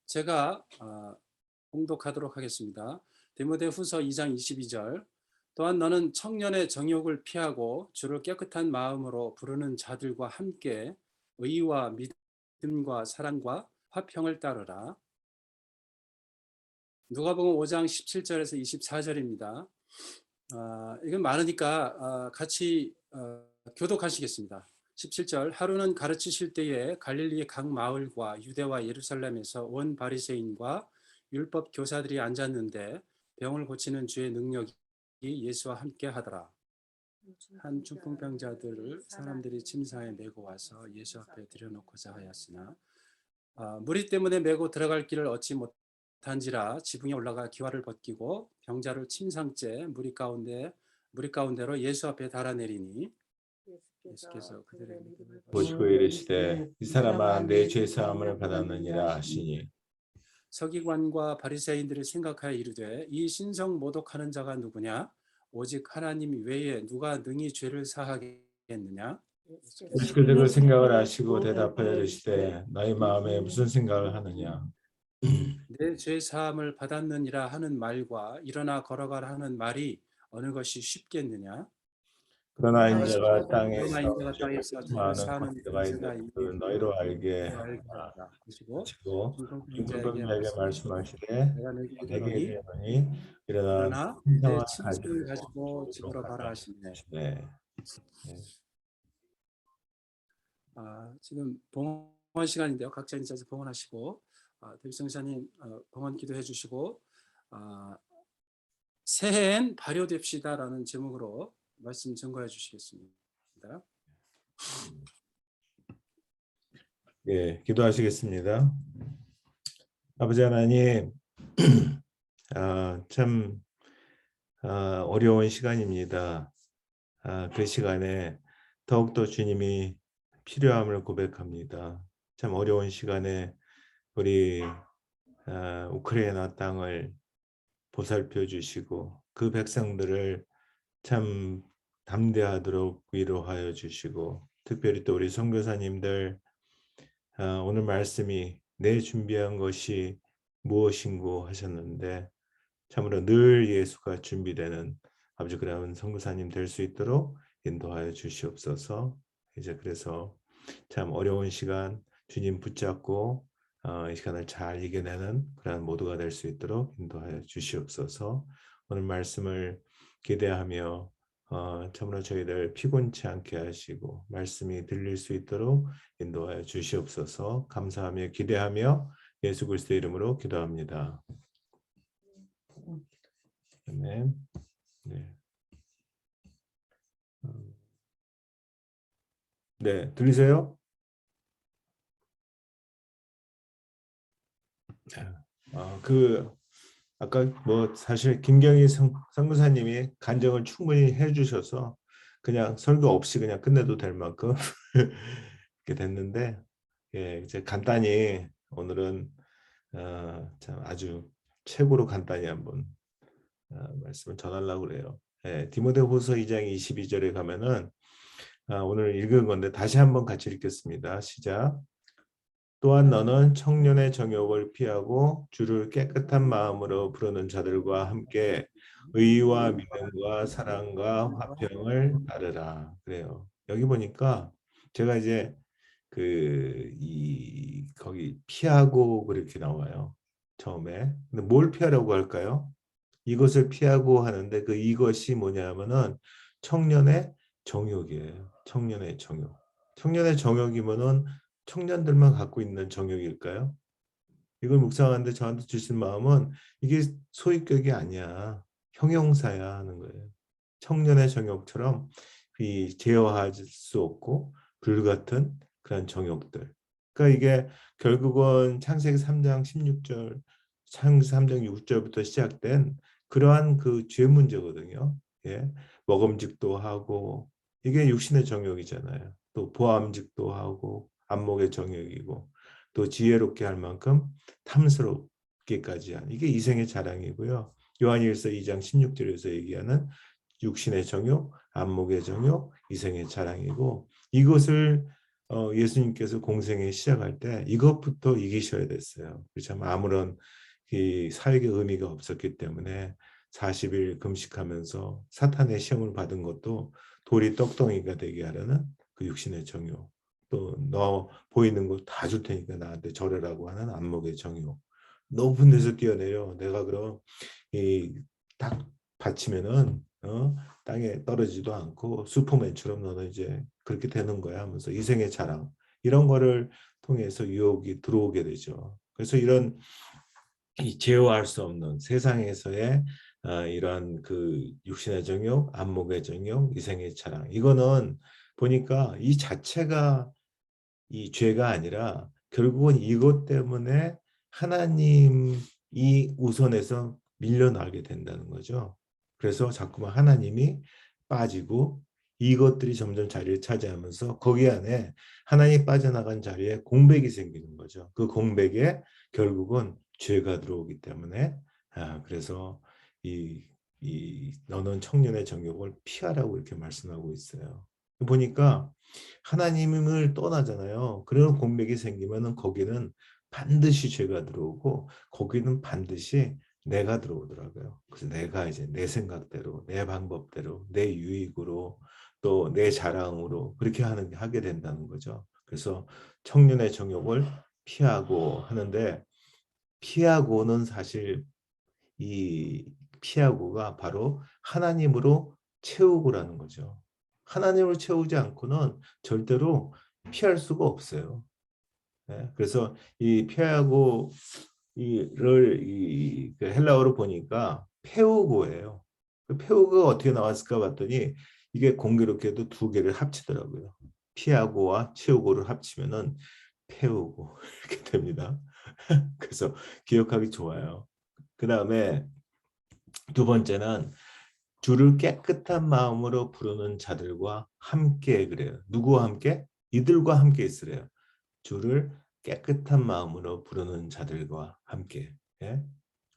제가 봉독하도록 하겠습니다. 디모데후서 2장 22절. 또한 너는 청년의 정욕을 피하고 주를 깨끗한 마음으로 부르는 자들과 함께 의와 믿음과 사랑과 화평을 따르라. 누가복음 5장 17절에서 24절입니다. 이건 많으니까 같이 교독하시겠습니다. 17절. 하루는 가르치실 때에 갈릴리 각 마을과 유대와 예루살렘에서 온 바리새인과 율법 교사들이 앉았는데 병을 고치는 주의 능력이 예수와 함께 하더라. 한 중풍병자들을 사람들이 침상에 메고 와서 예수 앞에 들여놓고자 하였으나 무리 때문에 메고 들어갈 길을 얻지 못한지라 지붕에 올라가 기와를 벗기고 병자를 침상째 무리 가운데로 예수 앞에 달아내리니 예수께서 그들의 믿음을 보시고 이르시되 이 사람아 내 죄 사함을 받았느니라 하시니 서기관과 바리새인들이 생각하여 이르되 이 신성 모독하는 자가 누구냐? 오직 하나님 외에 누가 능히 죄를 사하겠느냐? 예수께서 그 생각을 아시고 대답하여 이르시되 너희 마음에 무슨 생각을 하느냐? 내 죄 사함을 받았느니라 하는 말과 일어나 걸어가라 하는 말이 어느 것이 쉽겠느냐? 그러나 인자가 그러나 땅에서 인자가 땅에서 죄를 많은 사하는 권세가 권세가 있는 있는 줄 너희로 알게 알게 하라. 하라. 그리고 하시고 중풍병자에게 중풍병자에게 말씀하시되 내가 내게 내게 이르노니 이르노니 일어나 그러나 내 신성을 침상을 가지고 가지고 집으로 집으로 가라 가라 하시네. 하시되 지금 봉헌 시간인데요. 각자 인자에서 봉헌하시고 대비성사님 봉헌 기도해 주시고 새해엔 발효됩시다라는 제목으로 말씀 증거해 주시겠습니다. 예, 기도하시겠습니다. 아버지 하나님, 참 어려운 시간입니다. 그 시간에 더욱더 주님이 필요함을 고백합니다. 참 어려운 시간에 우리 우크라이나 땅을 보살펴 주시고 그 백성들을 참 담대하도록 위로하여 주시고 특별히 또 우리 선교사님들 오늘 말씀이 내 준비한 것이 무엇인고 하셨는데 참으로 늘 예수가 준비되는 아버지 그런 선교사님 될 수 있도록 인도하여 주시옵소서. 이제 그래서 참 어려운 시간 주님 붙잡고 이 시간을 잘 이겨내는 그런 모두가 될 수 있도록 인도하여 주시옵소서. 오늘 말씀을 기대하며 참으로 저희들 피곤치 않게 하시고 말씀이 들릴 수 있도록 인도하여 주시옵소서. 감사하며 기대하며 예수 그리스도의 이름으로 기도합니다. 아멘. 네. 네, 들리세요? 아까 뭐 사실 김경희 선교사님이 간증을 충분히 해주셔서 그냥 설교 없이 그냥 끝내도 될 만큼 이렇게 됐는데 예, 이제 간단히 오늘은 참 아주 최고로 간단히 한번 말씀을 전하려고 그래요. 예, 디모데후서 2장 22절에 가면은 오늘 읽은 건데 다시 한번 같이 읽겠습니다. 시작. 또한 너는 청년의 정욕을 피하고 주를 깨끗한 마음으로 부르는 자들과 함께 의와 믿음과 사랑과 화평을 따르라. 그래요. 여기 보니까 제가 이제 거기 피하고 그렇게 나와요. 처음에. 근데 뭘 피하라고 할까요? 이것을 피하고 하는데 그 이것이 뭐냐면은 청년의 정욕이에요. 청년의 정욕. 청년의 정욕이면은 청년들만 갖고 있는 정욕일까요? 이걸 묵상하는데 저한테 주신 마음은 이게 소유격이 아니야. 형용사야 하는 거예요. 청년의 정욕처럼 이 제어할 수 없고 불같은 그런 정욕들. 그러니까 이게 결국은 창세기 3장 16절, 창세기 3장 6절부터 시작된 그러한 그 죄 문제거든요. 예. 먹음직도 하고 이게 육신의 정욕이잖아요. 또 보암직도 하고 안목의 정욕이고 또 지혜롭게 할 만큼 탐스럽게까지 한 이게 이생의 자랑이고요. 요한일서 2장 16절에서 얘기하는 육신의 정욕, 안목의 정욕, 이생의 자랑이고 이것을 예수님께서 공생에 시작할 때 이것부터 이기셔야 됐어요. 참 아무런 이 사역의 의미가 없었기 때문에 40일 금식하면서 사탄의 시험을 받은 것도 돌이 떡덩이가 되게 하려는 그 육신의 정욕, 또 너 보이는 거 다 줄 테니까 나한테 절하라고 하는 안목의 정욕, 높은 데서 뛰어내려 내가 그럼 이딱 받치면은 땅에 떨어지도 않고 슈퍼맨처럼 너는 이제 그렇게 되는 거야 하면서 이생의 자랑 이런 거를 통해서 유혹이 들어오게 되죠. 그래서 이런 이 제어할 수 없는 세상에서의 이러한 그 육신의 정욕, 안목의 정욕, 이생의 자랑 이거는 보니까 이 자체가 이 죄가 아니라 결국은 이것 때문에 하나님이 우선에서 밀려나게 된다는 거죠. 그래서 자꾸만 하나님이 빠지고 이것들이 점점 자리를 차지하면서 거기 안에 하나님이 빠져나간 자리에 공백이 생기는 거죠. 그 공백에 결국은 죄가 들어오기 때문에 그래서 너는 청년의 정욕을 피하라고 이렇게 말씀하고 있어요. 보니까 하나님을 떠나잖아요. 그런 공백이 생기면은 거기는 반드시 죄가 들어오고 거기는 반드시 내가 들어오더라고요. 그래서 내가 이제 내 생각대로, 내 방법대로, 내 유익으로 또 내 자랑으로 그렇게 하게 된다는 거죠. 그래서 청년의 정욕을 피하고 하는데 피하고는 사실 이 피하고가 바로 하나님으로 채우고라는 거죠. 하나님을 채우지 않고는 절대로 피할 수가 없어요. 네? 그래서 이 피하고 이를 그 헬라어로 보니까 페우고예요. 그 페우고가 어떻게 나왔을까 봤더니 이게 공교롭게도 두 개를 합치더라고요. 피하고와 채우고를 합치면은 페우고 이렇게 됩니다. 그래서 기억하기 좋아요. 그 다음에 두 번째는 주를 깨끗한 마음으로 부르는 자들과 함께 그래요. 누구와 함께? 이들과 함께 있으래요. 주를 깨끗한 마음으로 부르는 자들과 함께. 예?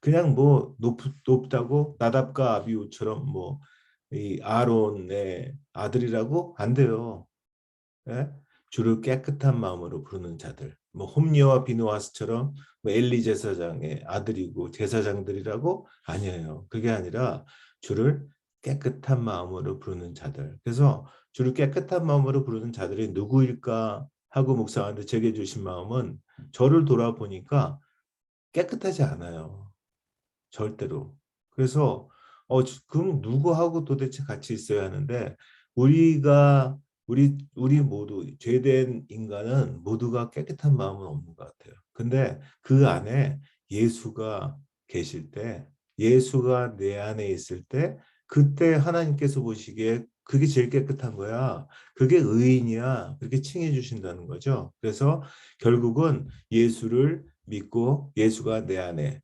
그냥 뭐 높다고 나답과 아비우처럼 뭐 이 아론의 아들이라고 안 돼요. 예? 주를 깨끗한 마음으로 부르는 자들. 뭐 홈리와 비누아스처럼 뭐 엘리 제사장의 아들이고 제사장들이라고 아니에요. 그게 아니라 주를 깨끗한 마음으로 부르는 자들. 그래서 주를 깨끗한 마음으로 부르는 자들이 누구일까 하고 묵상하는데 제게 주신 마음은 저를 돌아보니까 깨끗하지 않아요. 절대로. 그래서 그럼 누구하고 도대체 같이 있어야 하는데 우리가 우리 모두 죄된 인간은 모두가 깨끗한 마음은 없는 것 같아요. 근데 그 안에 예수가 계실 때, 예수가 내 안에 있을 때, 그때 하나님께서 보시기에 그게 제일 깨끗한 거야. 그게 의인이야. 그렇게 칭해 주신다는 거죠. 그래서 결국은 예수를 믿고 예수가 내 안에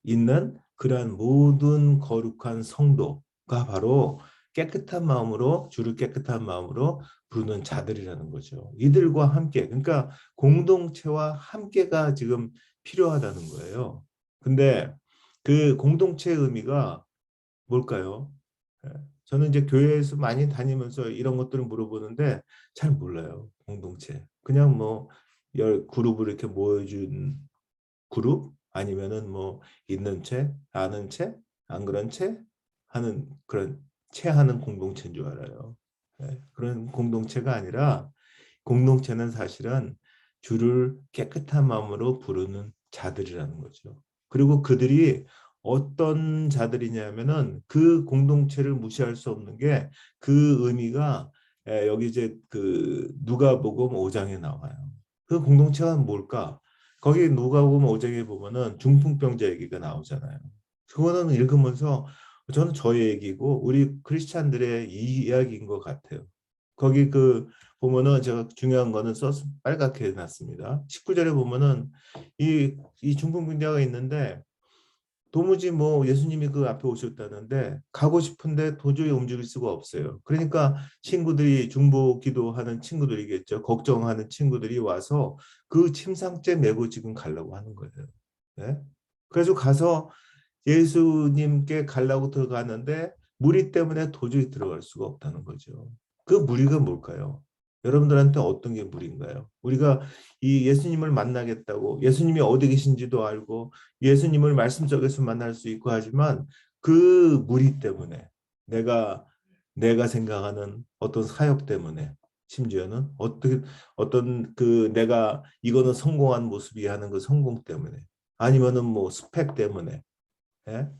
있는 그러한 모든 거룩한 성도가 바로 깨끗한 마음으로 주를 깨끗한 마음으로 부르는 자들이라는 거죠. 이들과 함께 그러니까 공동체와 함께가 지금 필요하다는 거예요. 근데 그 공동체의 의미가 뭘까요? 예, 저는 이제 교회에서 많이 다니면서 이런 것들을 물어보는데 잘 몰라요. 공동체. 그냥 뭐 열 그룹을 이렇게 모여준 그룹 아니면은 뭐 있는 채, 아는 채, 안 그런 채 하는 그런 채하는 공동체인 줄 알아요. 네, 그런 공동체가 아니라 공동체는 사실은 주를 깨끗한 마음으로 부르는 자들이라는 거죠. 그리고 그들이 어떤 자들이냐면은 그 공동체를 무시할 수 없는 게 그 의미가 여기 이제 그 누가복음 5장에 나와요. 그 공동체가 뭘까? 거기 누가복음 5장에 보면은 중풍병자 얘기가 나오잖아요. 그거는 읽으면서 저는 저의 얘기고 우리 크리스찬들의 이야기인 것 같아요. 거기 그 보면은 제가 중요한 거는 써서 빨갛게 해놨습니다. 19절에 보면은 이 중풍병자가 있는데 도무지 뭐 예수님이 그 앞에 오셨다는데 가고 싶은데 도저히 움직일 수가 없어요. 그러니까 친구들이 중보 기도하는 친구들이겠죠. 걱정하는 친구들이 와서 그 침상째 메고 지금 가려고 하는 거예요. 네? 그래서 가서 예수님께 가려고 들어가는데 무리 때문에 도저히 들어갈 수가 없다는 거죠. 그 무리가 뭘까요? 여러분들한테 어떤 게 무리인가요? 우리가 이 예수님을 만나겠다고 예수님이 어디 계신지도 알고 예수님을 말씀 속에서 만날 수 있고 하지만 그 무리 때문에 내가 생각하는 어떤 사역 때문에 심지어는 어떤 그 내가 이거는 성공한 모습이 하는 그 성공 때문에 아니면은 뭐 스펙 때문에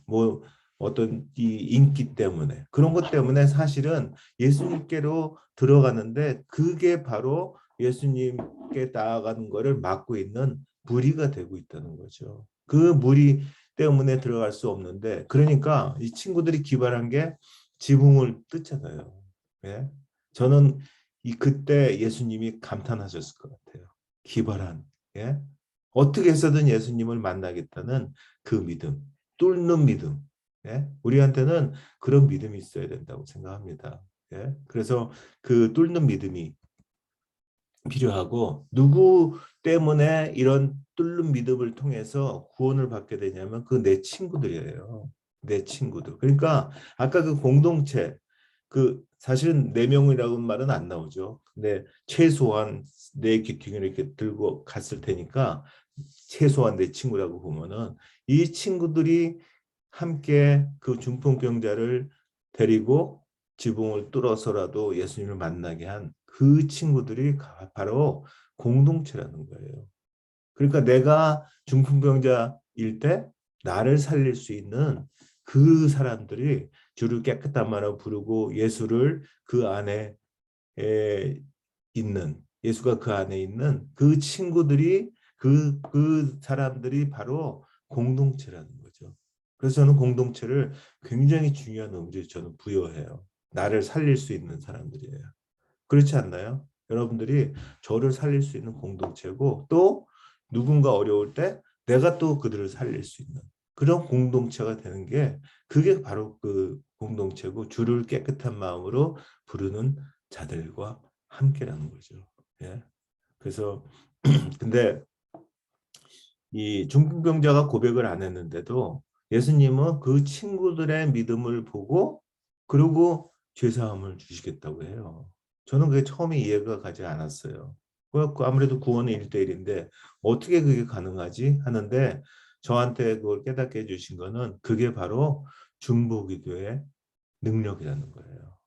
뭐 어떤 이 인기 때문에 그런 것 때문에 사실은 예수님께로 들어가는데 그게 바로 예수님께 나아가는 것을 막고 있는 무리가 되고 있다는 거죠. 그 무리 때문에 들어갈 수 없는데 그러니까 이 친구들이 기발한 게 지붕을 뜯잖아요. 예? 저는 그때 예수님이 감탄하셨을 것 같아요. 기발한 예? 어떻게 해서든 예수님을 만나겠다는 그 믿음. 뚫는 믿음. 예? 우리한테는 그런 믿음이 있어야 된다고 생각합니다. 예? 그래서 그 뚫는 믿음이 필요하고 누구 때문에 이런 뚫는 믿음을 통해서 구원을 받게 되냐면 그 내 친구들이에요. 내 친구들. 그러니까 아까 그 공동체 그 사실은 네 명이라고 말은 안 나오죠. 근데 최소한 내 귀퉁이를 이렇게 들고 갔을 테니까 최소한 내 친구라고 보면은 이 친구들이 함께 그 중풍병자를 데리고 지붕을 뚫어서라도 예수님을 만나게 한 그 친구들이 바로 공동체라는 거예요. 그러니까 내가 중풍병자일 때 나를 살릴 수 있는 그 사람들이 주를 깨끗한 말로 부르고 예수를 그 안에 있는 예수가 그 안에 있는 그 친구들이 그 사람들이 바로 공동체라는 거죠. 그래서 저는 공동체를 굉장히 중요한 의미를 저는 부여해요. 나를 살릴 수 있는 사람들이에요. 그렇지 않나요? 여러분들이 저를 살릴 수 있는 공동체고 또 누군가 어려울 때 내가 또 그들을 살릴 수 있는 그런 공동체가 되는 게 그게 바로 그 공동체고 주를 깨끗한 마음으로 부르는 자들과 함께라는 거죠. 예. 그래서 근데 이 중풍병자가 고백을 안 했는데도 예수님은 그 친구들의 믿음을 보고 그리고 죄사함을 주시겠다고 해요. 저는 그게 처음에 이해가 가지 않았어요. 그래갖고 아무래도 구원은 1대1인데 어떻게 그게 가능하지 하는데 저한테 그걸 깨닫게 해주신 거는 그게 바로 중보기도의 능력이라는 거예요.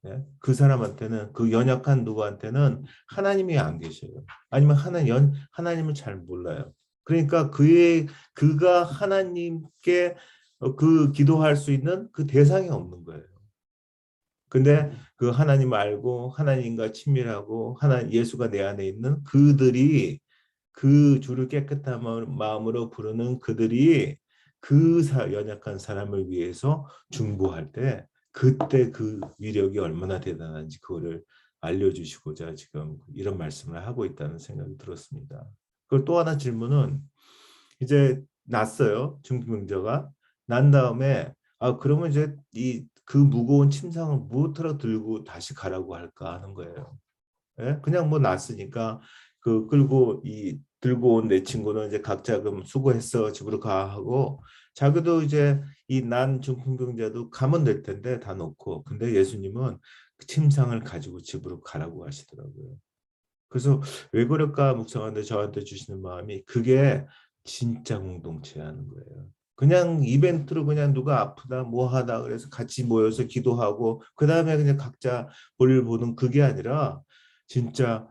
네? 그 사람한테는 그 연약한 누구한테는 하나님이 안 계셔요. 아니면 하나님을 잘 몰라요. 그러니까 그가 하나님께 그 기도할 수 있는 그 대상이 없는 거예요. 근데 그 하나님 알고 하나님과 친밀하고 예수가 내 안에 있는 그들이 그 주를 깨끗한 마음으로 부르는 그들이 연약한 사람을 위해서 중보할 때 그때 그 위력이 얼마나 대단한지 그거를 알려주시고자 지금 이런 말씀을 하고 있다는 생각이 들었습니다. 그리고 또 하나 질문은 이제 났어요. 중풍병자가 난 다음에 그러면 이제 그 무거운 침상을 무엇으로 들고 다시 가라고 할까 하는 거예요. 예? 그냥 뭐 났으니까 그 끌고 들고 온 내 친구는 이제 각자 그럼 수고했어 집으로 가 하고 자기도 이제 이 난 중풍병자도 가면 될 텐데 다 놓고 근데 예수님은 그 침상을 가지고 집으로 가라고 하시더라고요. 그래서 왜 그럴까 묵상하는데 저한테 주시는 마음이 그게 진짜 공동체라는 거예요. 그냥 이벤트로 그냥 누가 아프다 뭐 하다 그래서 같이 모여서 기도하고 그 다음에 그냥 각자 볼일 보는 그게 아니라 진짜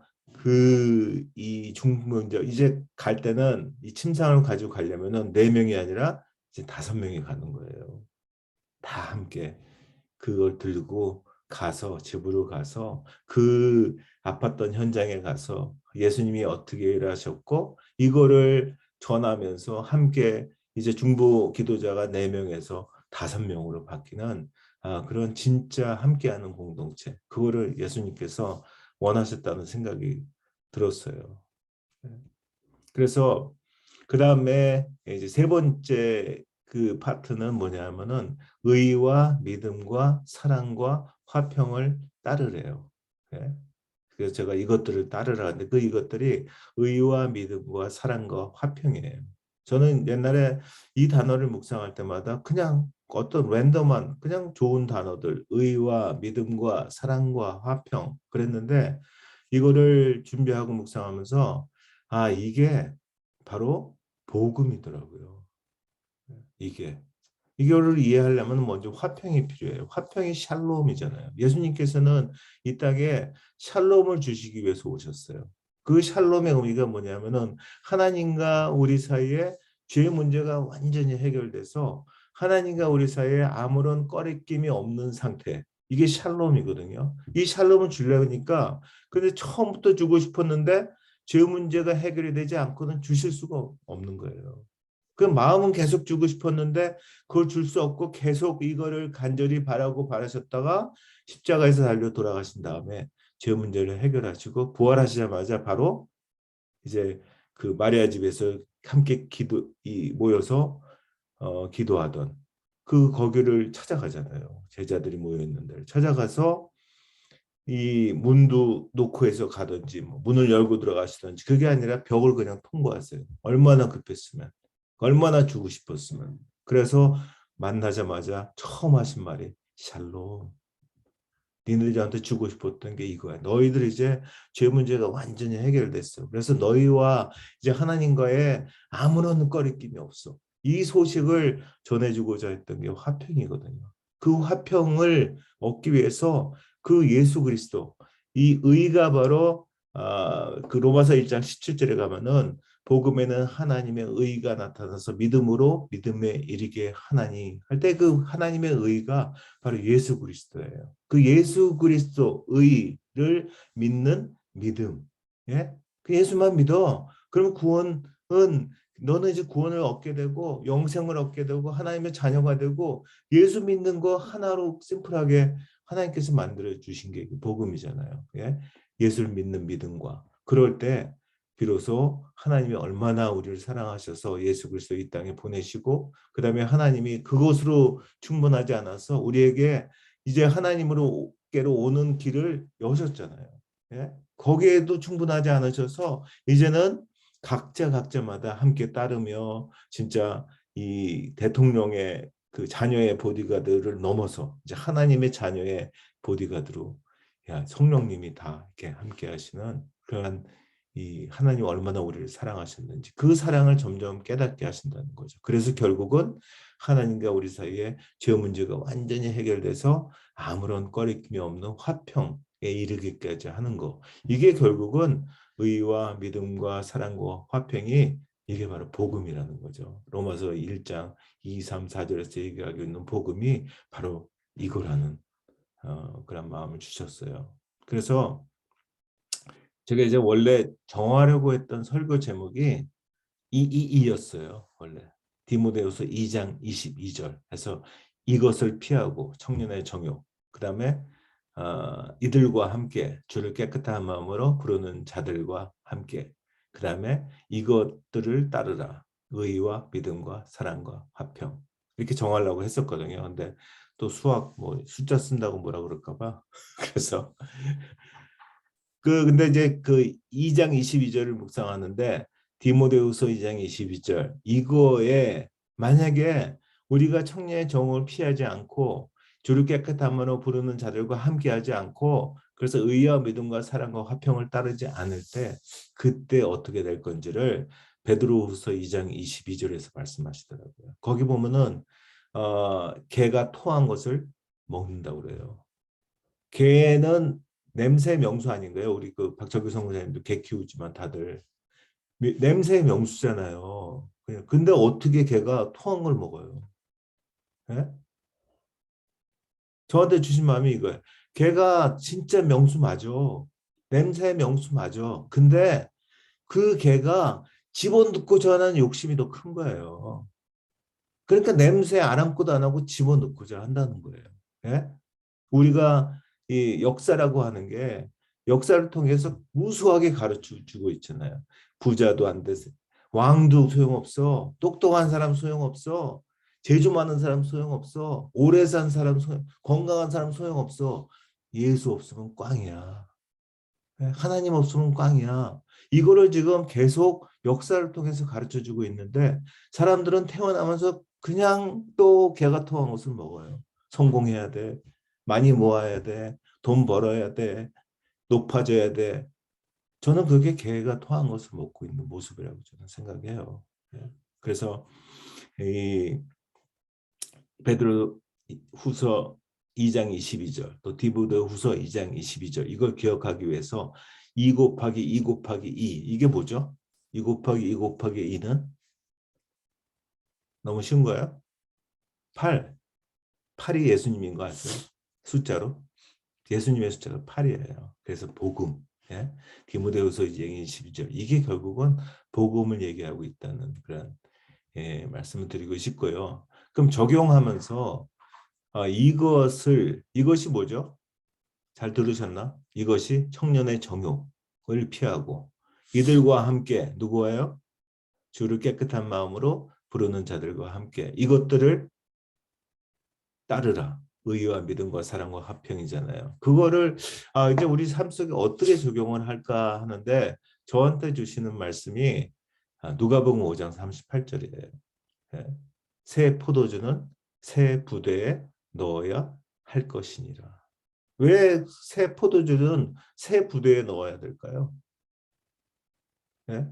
이 중풍병자 이제 갈 때는 이 침상을 가지고 가려면은 4명이 아니라 이제 5명이 가는 거예요. 다 함께 그걸 들고 가서 집으로 가서 그 아팠던 현장에 가서 예수님이 어떻게 일하셨고 이거를 전하면서 함께 이제 중보 기도자가 4명에서 5명으로 바뀌는 그런 진짜 함께하는 공동체 그거를 예수님께서 원하셨다는 생각이 들었어요. 그래서 그 다음에 이제 세 번째 그 파트는 뭐냐면은 의와 믿음과 사랑과 화평을 따르래요. 예? 그래서 제가 이것들을 따르라 하는데 그 이것들이 의와 믿음과 사랑과 화평이에요. 저는 옛날에 이 단어를 묵상할 때마다 그냥 어떤 랜덤한 그냥 좋은 단어들 의와 믿음과 사랑과 화평 그랬는데 이거를 준비하고 묵상하면서 아, 이게 바로 복음이더라고요. 이게. 이거를 이해하려면 먼저 화평이 필요해요. 화평이 샬롬이잖아요. 예수님께서는 이 땅에 샬롬을 주시기 위해서 오셨어요. 그 샬롬의 의미가 뭐냐면은 하나님과 우리 사이에 죄 문제가 완전히 해결돼서 하나님과 우리 사이에 아무런 꺼리낌이 없는 상태. 이게 샬롬이거든요. 이 샬롬을 주려니까 근데 처음부터 주고 싶었는데 죄 문제가 해결이 되지 않고는 주실 수가 없는 거예요. 그 마음은 계속 주고 싶었는데 그걸 줄 수 없고 계속 이거를 간절히 바라고 바라셨다가 십자가에서 달려 돌아가신 다음에 죄 문제를 해결하시고 부활하시자마자 바로 이제 그 마리아 집에서 함께 모여서 기도하던 그 거기를 찾아가잖아요. 제자들이 모여 있는 데를 찾아가서 이 문도 놓고 해서 가든지 뭐 문을 열고 들어가시든지 그게 아니라 벽을 그냥 통과하세요. 얼마나 급했으면, 얼마나 주고 싶었으면. 그래서 만나자마자 처음 하신 말이 샬롬. 니들이 저한테 주고 싶었던 게 이거야. 너희들 이제 죄 문제가 완전히 해결됐어. 그래서 너희와 이제 하나님과의 아무런 꺼리낌이 없어. 이 소식을 전해주고자 했던 게 화평이거든요. 그 화평을 얻기 위해서 그 예수 그리스도, 이 의가 바로 그 로마서 1장 17절에 가면은 복음에는 하나님의 의가 나타나서 믿음으로 믿음에 이르게 하나니 할 때 그 하나님의 의가 바로 예수 그리스도예요. 그 예수 그리스도 의를 믿는 믿음. 예? 그 예수만 믿어. 그럼 구원은 너는 이제 구원을 얻게 되고 영생을 얻게 되고 하나님의 자녀가 되고 예수 믿는 거 하나로 심플하게 하나님께서 만들어 주신 게 복음이잖아요. 예? 예수를 믿는 믿음과 그럴 때 비로소 하나님이 얼마나 우리를 사랑하셔서 예수 그리스도 이 땅에 보내시고 그다음에 하나님이 그것으로 충분하지 않아서 우리에게 이제 하나님으로께로 오는 길을 여셨잖아요. 예? 거기에도 충분하지 않으셔서 이제는 각자마다 함께 따르며 진짜 이 대통령의 그 자녀의 보디가드를 넘어서 이제 하나님의 자녀의 보디가드로 야, 성령님이 다 이렇게 함께 하시는 그러한 이 하나님 얼마나 우리를 사랑하셨는지 그 사랑을 점점 깨닫게 하신다는 거죠. 그래서 결국은 하나님과 우리 사이에 죄 문제가 완전히 해결돼서 아무런 꺼리낌이 없는 화평에 이르기까지 하는 거. 이게 결국은 의와 믿음과 사랑과 화평이 이게 바로 복음이라는 거죠. 로마서 1장 2, 3, 4절에서 얘기하고 있는 복음이 바로 이거라는 그런 마음을 주셨어요. 그래서 제가 이제 원래 정하려고 했던 설교 제목이 이였어요. 원래 디모데후서 2장 22절 해서 이것을 피하고 청년의 정욕 그 다음에 이들과 함께 주를 깨끗한 마음으로 부르는 자들과 함께 그 다음에 이것들을 따르라 의와 믿음과 사랑과 화평 이렇게 정하려고 했었거든요. 근데 또 수학 뭐 숫자 쓴다고 뭐라 그럴까 봐 그래서 근데 이제 그 2장 22절을 묵상하는데 디모데후서 2장 22절 이거에 만약에 우리가 청년의 정을 피하지 않고 주를 깨끗함으로 부르는 자들과 함께하지 않고 그래서 의와 믿음과 사랑과 화평을 따르지 않을 때 그때 어떻게 될 건지를 베드로후서 2장 22절에서 말씀하시더라고요. 거기 보면은 개가 토한 것을 먹는다고 그래요. 개는 냄새 명수 아닌가요? 우리 그 박철규 선교사님도 개 키우지만 다들 냄새 명수잖아요. 근데 어떻게 개가 토한 걸 먹어요? 예? 저한테 주신 마음이 이거예요. 개가 진짜 명수 맞아. 냄새 명수 맞아. 근데 그 개가 집어넣고 저는 욕심이 더 큰 거예요. 그러니까 냄새 아랑곳 안 하고 집어넣고자 한다는 거예요. 예? 우리가 이 역사라고 하는 게 역사를 통해서 무수하게 가르쳐 주고 있잖아요. 부자도 안 돼서 왕도 소용없어. 똑똑한 사람 소용없어. 재주 많은 사람 소용없어. 오래 산 사람 건강한 사람 소용없어. 예수 없으면 꽝이야. 하나님 없으면 꽝이야. 이거를 지금 계속 역사를 통해서 가르쳐 주고 있는데 사람들은 태어나면서 그냥 또 개가 토한 것을 먹어요. 성공해야 돼. 많이 모아야 돼. 돈 벌어야 돼. 높아져야 돼. 저는 그게 개가 토한 것을 먹고 있는 모습이라고 저는 생각해요. 예. 그래서 이 베드로 후서 2장 22절 또 디모데 후서 2장 22절 이걸 기억하기 위해서 2 곱하기 2 곱하기 2 이게 뭐죠? 2 곱하기 2 곱하기 2는 너무 쉬운 거예요? 8. 8이 예수님인 거 아세요? 숫자로? 예수님의 숫자가 8이에요. 그래서 복음. 예? 디모데후서 2장 22절 이게 결국은 복음을 얘기하고 있다는 그런 말씀을 드리고 싶고요. 그럼 적용하면서 이것이 뭐죠? 잘 들으셨나? 이것이 청년의 정욕을 피하고 이들과 함께 누구와요? 주를 깨끗한 마음으로 부르는 자들과 함께 이것들을 따르라. 의와 믿음과 사랑과 화평이잖아요. 그거를 이제 우리 삶 속에 어떻게 적용을 할까 하는데 저한테 주시는 말씀이 누가복음 5장 38절이에요. 새 포도주는 새 부대에 넣어야 할 것이니라. 왜 새 포도주는 새 부대에 넣어야 될까요? 예?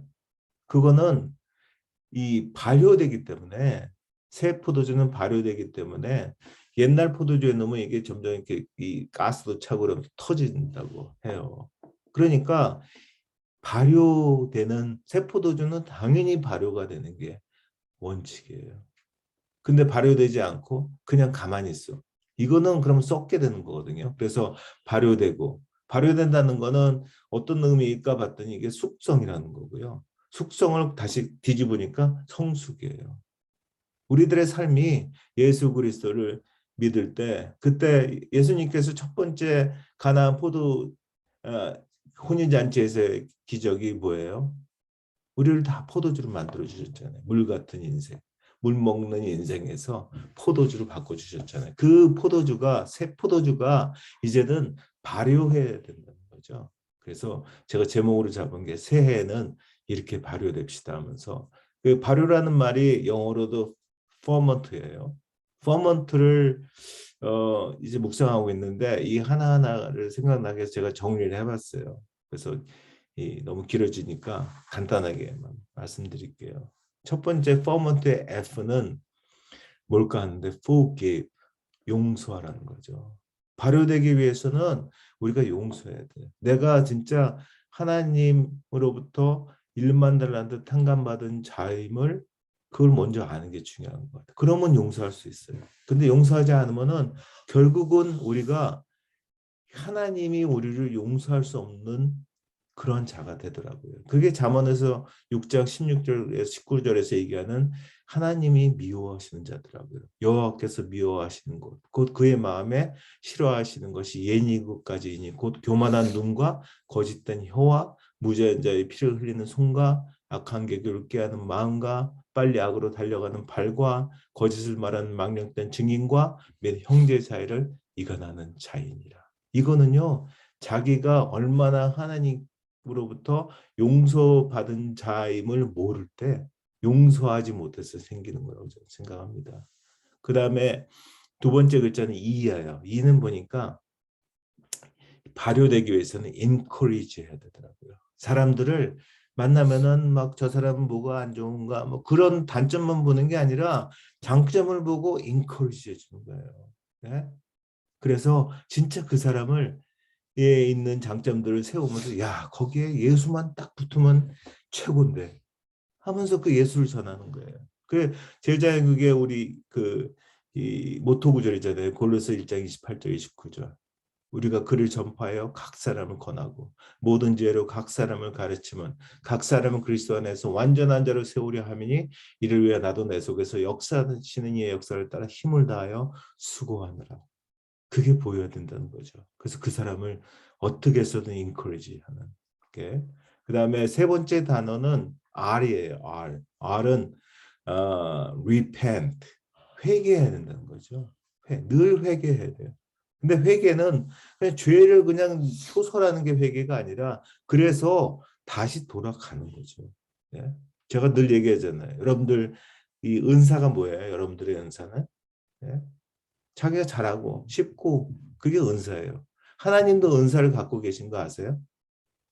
그거는 이 발효되기 때문에 새 포도주는 발효되기 때문에 옛날 포도주에 넣으면 이게 점점 이렇게 이 가스도 차고 그러면 터진다고 해요. 그러니까 발효되는 새 포도주는 당연히 발효가 되는 게 원칙이에요. 근데 발효되지 않고 그냥 가만히 있어. 이거는 그러면 썩게 되는 거거든요. 그래서 발효되고 발효된다는 거는 어떤 의미일까 봤더니 이게 숙성이라는 거고요. 숙성을 다시 뒤집으니까 성숙이에요. 우리들의 삶이 예수 그리스도를 믿을 때 그때 예수님께서 첫 번째 가나안 포도 어, 혼인잔치에서의 기적이 뭐예요? 우리를 다 포도주로 만들어 주셨잖아요. 물 같은 인생, 물 먹는 인생에서 포도주로 바꿔 주셨잖아요. 그 포도주가 새 포도주가 이제는 발효해야 된다는 거죠. 그래서 제가 제목으로 잡은 게 새해에는 이렇게 발효됩시다 하면서 그 발효라는 말이 영어로도 퍼먼트예요. 퍼먼트를 이제 묵상하고 있는데 이 하나하나를 생각나게 해서 제가 정리를 해봤어요. 그래서 너무 길어지니까 간단하게 말씀드릴게요. 첫 번째 퍼먼트의 F는 뭘까 하는데 forgive, 용서하라는 거죠. 발효되기 위해서는 우리가 용서해야 돼. 내가 진짜 하나님으로부터 1만 달란트 탕감받은 자임을 그걸 먼저 아는 게 중요한 것 같아요. 그러면 용서할 수 있어요. 근데 용서하지 않으면은 결국은 우리가 하나님이 우리를 용서할 수 없는 그런 자가 되더라고요. 그게 잠언에서 6장 16절에서 19절에서 얘기하는 하나님이 미워하시는 자더라고요. 여호와께서 미워하시는 것, 곧 그의 마음에 싫어하시는 것이 예니굿까지이니 곧 교만한 눈과 거짓된 혀와 무죄한 자의 피를 흘리는 손과 악한 계교를 꾀하는 마음과 빨리 악으로 달려가는 발과 거짓을 말하는 망령된 증인과 몇 형제 사이를 이간하는 자이니라. 이거는요. 자기가 얼마나 하나님으로부터 용서받은 자임을 모를 때 용서하지 못해서 생기는 거라고 저는 생각합니다. 그 다음에 두 번째 글자는 이예요. 이는 보니까 발효되기 위해서는 encourage 해야 되더라고요. 사람들을 만나면은 막 저 사람은 뭐가 안 좋은가 뭐 그런 단점만 보는 게 아니라 장점을 보고 encourage 해주는 거예요. 네? 그래서 진짜 그 사람을 에 있는 장점들을 세우면서 야 거기에 예수만 딱 붙으면 최고인데 하면서 그 예수를 전하는 거예요. 그 제자의 그게 우리 그 이 모토 구절이잖아요. 골로새 1장 28절 29절. 우리가 그를 전파하여 각 사람을 권하고 모든 죄로 각 사람을 가르치면 각 사람은 그리스도 안에서 완전한 자로 세우려 함이니 이를 위해 나도 내 속에서 역사하시는 이의 역사를 따라 힘을 다하여 수고하느라. 그게 보여야 된다는 거죠. 그래서 그 사람을 어떻게 해서든 encourage 하는 게. 그다음에 세 번째 단어는 R이에요. R. R은 repent. 회개해야 된다는 거죠. 늘 회개해야 돼요. 근데 회개는 그냥 죄를 그냥 효설하는 게 회개가 아니라 그래서 다시 돌아가는 거죠. 예? 제가 늘 얘기하잖아요. 여러분들 이 은사가 뭐예요? 여러분들의 은사는? 예? 자기가 잘하고 쉽고 그게 은사예요. 하나님도 은사를 갖고 계신 거 아세요?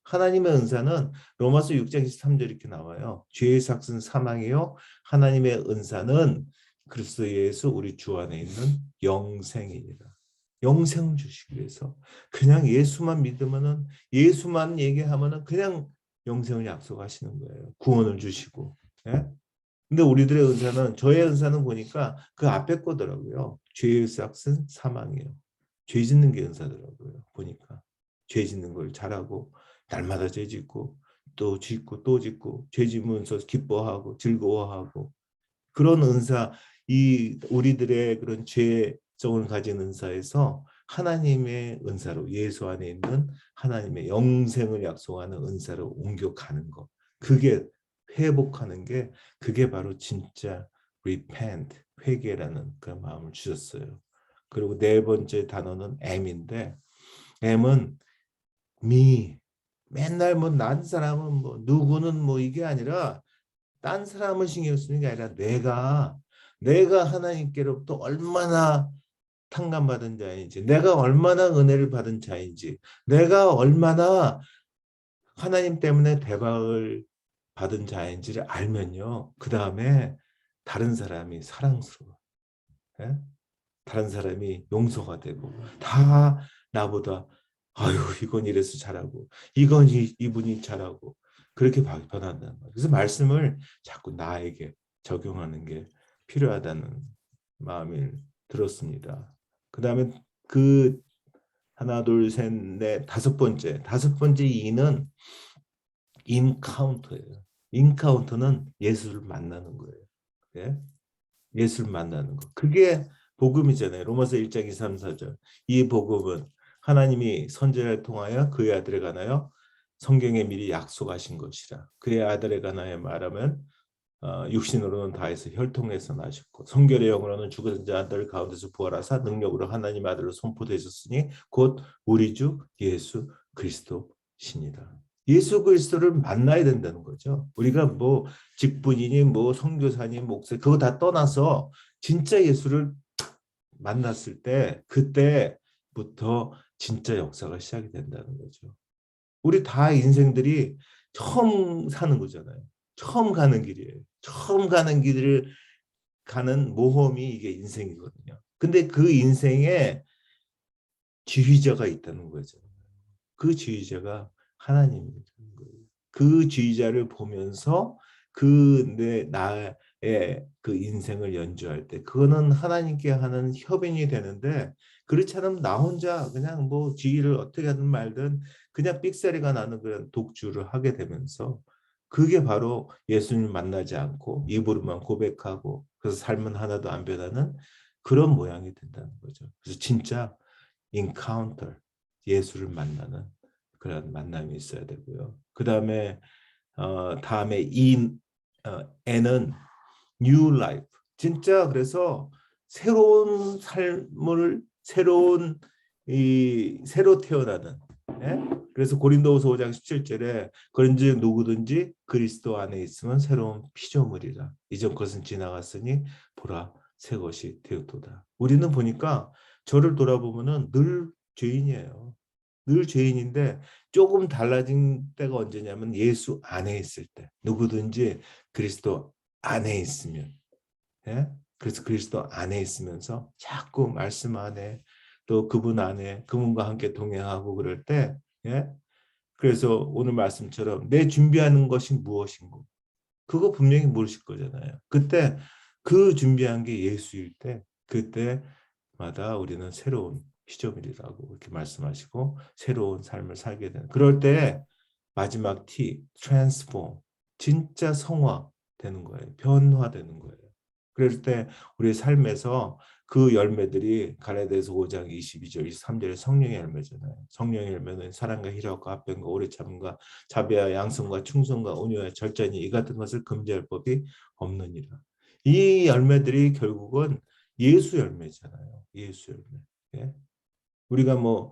하나님의 은사는 로마서 6장 23절 이렇게 나와요. 죄의 삭은 사망이요 하나님의 은사는 그리스도 예수 우리 주 안에 있는 영생이니라. 영생을 주시기 위해서 그냥 예수만 믿으면은 예수만 얘기하면은 그냥 영생을 약속하시는 거예요. 구원을 주시고. 예? 근데 우리들의 은사는 저의 은사는 보니까 그 앞에 거더라고요. 죄의 삭은 사망이요. 죄 짓는 게 은사더라고요. 보니까 죄 짓는 걸 잘하고 날마다 죄 짓고 또 짓고 또 짓고 죄 지면서 기뻐하고 즐거워하고 그런 은사 이 우리들의 그런 죄성을 가진 은사에서 하나님의 은사로 예수 안에 있는 하나님의 영생을 약속하는 은사로 옮겨가는 것 그게 회복하는 게 그게 바로 진짜 repent 회개라는 그런 마음을 주셨어요. 그리고 네 번째 단어는 M인데 M은 me 맨날 뭐 난 사람은 뭐 누구는 뭐 이게 아니라 딴 사람을 신경 쓰는 게 아니라 내가 하나님께로부터 얼마나 탕감받은 자인지 내가 얼마나 은혜를 받은 자인지 내가 얼마나 하나님 때문에 대박을 받은 자인지를 알면요. 그 다음에 다른 사람이 사랑스러워. 예? 다른 사람이 용서가 되고 다 나보다 아유 이건 이래서 잘하고 이건 이분이 잘하고 그렇게 변한다는 거예요. 그래서 말씀을 자꾸 나에게 적용하는 게 필요하다는 마음이 들었습니다. 그 다음에 그 하나 둘셋넷 다섯 번째 이는 인카운터예요. 인카운터는 예수를 만나는 거예요. 예? 예수를 만나는 거. 그게 복음이잖아요. 로마서 1장 2, 3, 4절. 이 복음은 하나님이 선지자를 통하여 그의 아들에 관하여 성경에 미리 약속하신 것이라. 그의 아들에 관하여 말하면 육신으로는 다해서 혈통에서 나셨고 성결의 영으로는 죽은 자들 가운데서 부활하사 능력으로 하나님 아들로 선포되셨으니 곧 우리 주 예수 그리스도시니라. 예수 그리스도를 만나야 된다는 거죠. 우리가 뭐 직분이니 뭐 선교사니 목사 그거 다 떠나서 진짜 예수를 만났을 때 그때부터 진짜 역사가 시작이 된다는 거죠. 우리 다 인생들이 처음 사는 거잖아요. 처음 가는 길이에요. 처음 가는 길을 가는 모험이 이게 인생이거든요. 근데 그 인생에 지휘자가 있다는 거죠. 그 지휘자가 하나님이라는 거예요. 그 지휘자를 보면서 나의 그 인생을 연주할 때 그거는 하나님께 하는 협연이 되는데 그렇지 않으면 나 혼자 그냥 뭐 지휘를 어떻게 하든 말든 그냥 삑사리가 나는 그런 독주를 하게 되면서 그게 바로 예수님을 만나지 않고 입으로만 고백하고 그래서 삶은 하나도 안 변하는 그런 모양이 된다는 거죠. 그래서 진짜 인카운터 예수를 만나는 그런 만남이 있어야 되고요. 그 다음에 다음에 N은 new life. 진짜 그래서 새로운 삶을 새로 태어나는. 예? 그래서 고린도후서 5장 17절에 그런즉 누구든지 그리스도 안에 있으면 새로운 피조물이라. 이전 것은 지나갔으니 보라 새 것이 되었도다. 우리는 보니까 저를 돌아보면은 늘 죄인이에요. 늘 죄인인데 조금 달라진 때가 언제냐면 예수 안에 있을 때 누구든지 그리스도 안에 있으면 예? 그래서 그리스도 안에 있으면서 자꾸 말씀 안에 또 그분 안에 그분과 함께 동행하고 그럴 때 예? 그래서 오늘 말씀처럼 내 준비하는 것이 무엇인고 그거 분명히 모르실 거잖아요. 그때 그 준비한 게 예수일 때 그때마다 우리는 새로운 피조물이라고 이렇게 말씀하시고 새로운 삶을 살게 되는 그럴 때 마지막 T, transform 진짜 성화되는 거예요. 변화되는 거예요. 그럴 때 우리 삶에서 그 열매들이 갈라디아서 5장 22절, 23절의 성령의 열매잖아요. 성령의 열매는 사랑과 희락과 화평과 오래 참음과 자비와 양성과 충성과 온유와 절제니 이 같은 것을 금지할 법이 없느니라. 이 열매들이 결국은 예수 열매잖아요. 예수 열매. 예? 우리가 뭐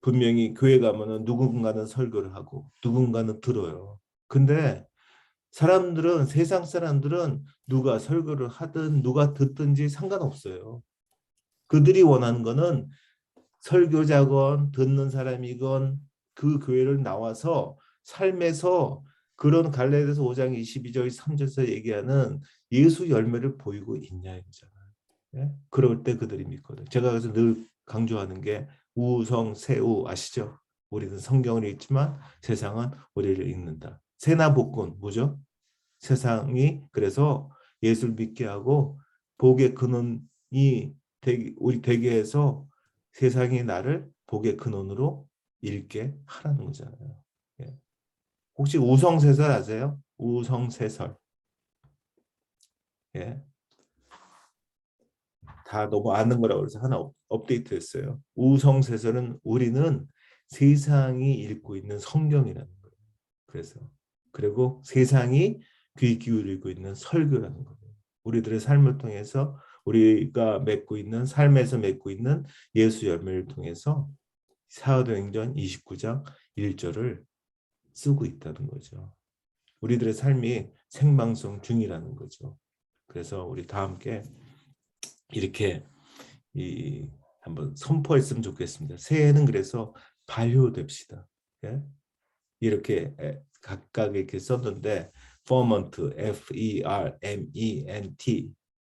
분명히 교회 가면은 누군가는 설교를 하고 누군가는 들어요. 근데 세상 사람들은 누가 설교를 하든 누가 듣든지 상관없어요. 그들이 원하는 거는 설교자건 듣는 사람이건 그 교회를 나와서 삶에서 그런 갈라디아서 5장 22절 3절에서 얘기하는 예수 열매를 보이고 있냐 이거잖아요. 예? 그럴 때 그들이 믿거든. 제가 그래서 늘 강조하는 게 우성세우 아시죠? 우리는 성경을 읽지만 세상은 우리를 읽는다. 세나복군 뭐죠? 세상이 그래서 예수를 믿게 하고 복의 근원이 우리 되게 해서 세상이 나를 복의 근원으로 읽게 하라는 거잖아요. 예. 혹시 우성세설 아세요? 우성세설. 예. 다 너무 아는 거라고 그래서 하나 업데이트했어요. 우성세설은 우리는 세상이 읽고 있는 성경이라는 거예요. 그래서 그리고 세상이 귀 기울이고 있는 설교라는 거예요. 우리들의 삶을 통해서 우리가 맺고 있는 삶에서 맺고 있는 예수 열매를 통해서 사도행전 29장 1절을 쓰고 있다는 거죠. 우리들의 삶이 생방송 중이라는 거죠. 그래서 우리 다 함께 이렇게 한번 선포했으면 좋겠습니다. 새해는 그래서 발효됩시다. 예? 이렇게 각각 이렇게 썼는데 ferment, F-E-R-M-E-N-T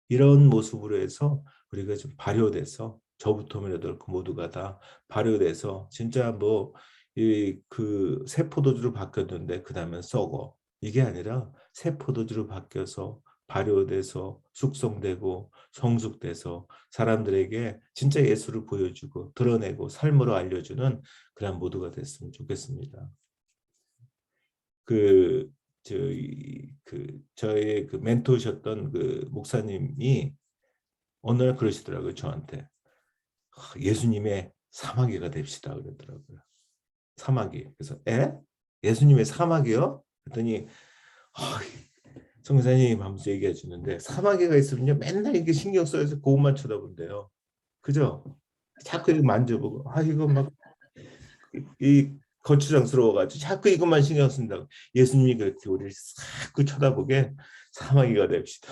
이런 모습으로 해서 우리가 좀 발효돼서 저부터라도 그렇고 모두가 다 발효돼서 진짜 뭐 그 새 포도주로 바뀌었는데 그 다음에 썩어 이게 아니라 새 포도주로 바뀌어서 발효돼서 숙성되고 성숙돼서 사람들에게 진짜 예수를 보여주고 드러내고 삶으로 알려주는 그런 모두가 됐으면 좋겠습니다. 저의 그 멘토셨던 그 목사님이 어느 날 그러시더라고요. 저한테 예수님의 사마귀가 됩시다 그러더라고요. 사마귀. 그래서 예수님의 사마귀요? 그랬더니 성사님 하면서 얘기해 주는데 사마귀가 있으면요 맨날 이렇게 신경 써서 그것만 쳐다본대요. 그죠? 자꾸 이거 만져보고 이거 막 이 거추장스러워가지고 자꾸 이것만 신경 쓴다고. 예수님이 그렇게 우리를 자꾸 쳐다보게 사마귀가 됩시다.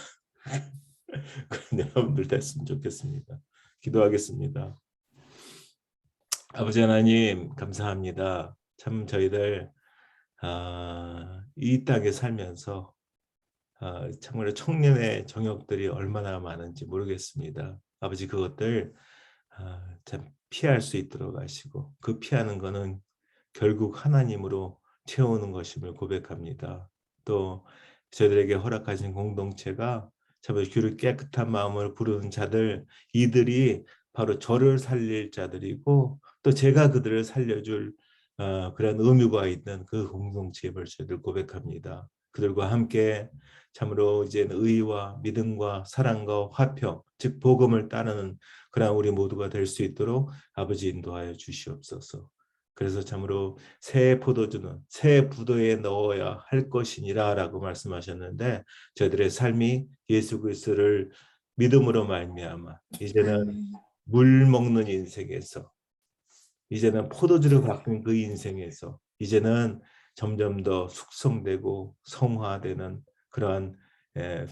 그런 여러분들 됐으면 좋겠습니다. 기도하겠습니다. 아버지 하나님 감사합니다. 참 저희들 이 땅에 살면서 정말 청년의 정욕들이 얼마나 많은지 모르겠습니다. 아버지 그것들 참 피할 수 있도록 하시고 그 피하는 거는 결국 하나님으로 채우는 것임을 고백합니다. 또 저희들에게 허락하신 공동체가 참 귀를 깨끗한 마음을 부르는 자들 이들이 바로 저를 살릴 자들이고 또 제가 그들을 살려줄 그런 의무가 있는 그 공동체임을 저희들 고백합니다. 그들과 함께 참으로 이제는 의와 믿음과 사랑과 화평 즉 복음을 따르는 그런 우리 모두가 될 수 있도록 아버지 인도하여 주시옵소서. 그래서 참으로 새 포도주는 새 부도에 넣어야 할 것이니라 라고 말씀하셨는데 저희들의 삶이 예수 그리스도를 믿음으로 말미암아 이제는 물 먹는 인생에서 이제는 포도주로 바뀐 그 인생에서 이제는 점점 더 숙성되고 성화되는 그러한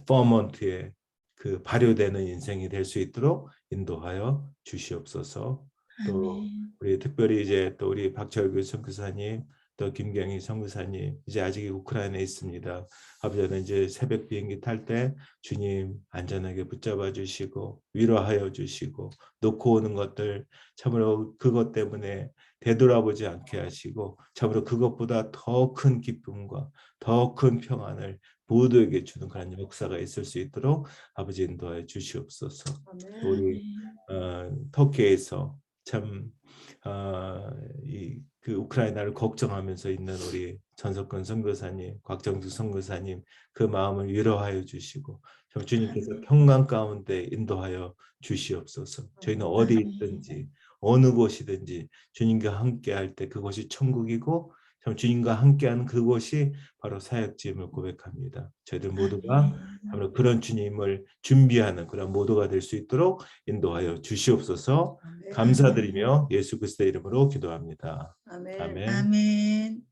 퍼먼트의 그 발효되는 인생이 될 수 있도록 인도하여 주시옵소서. 또 우리 특별히 이제 또 우리 박철규 선교사님 또 김경희 선교사님 이제 아직 우크라이나에 있습니다. 아버지는 이제 새벽 비행기 탈 때 주님 안전하게 붙잡아 주시고 위로하여 주시고 놓고 오는 것들 참으로 그것 때문에 되돌아보지 않게 하시고 참으로 그것보다 더 큰 기쁨과 더 큰 평안을 모두에게 주는 그런 역사가 있을 수 있도록 아버지 인도하여 주시옵소서. 우리 터키에서 참 그 우크라이나를 걱정하면서 있는 우리 전석근 선교사님, 곽정주 선교사님 그 마음을 위로하여 주시고 주님께서 평강 가운데 인도하여 주시옵소서. 저희는 어디 있든지 어느 곳이든지 주님과 함께할 때 그것이 천국이고 주님과 함께하는 그곳이 바로 사역지임을 고백합니다. 저희들 모두가 바로 그런 주님을 준비하는 그런 모두가 될 수 있도록 인도하여 주시옵소서. 감사드리며 예수 그리스도의 이름으로 기도합니다. 아멘. 아멘.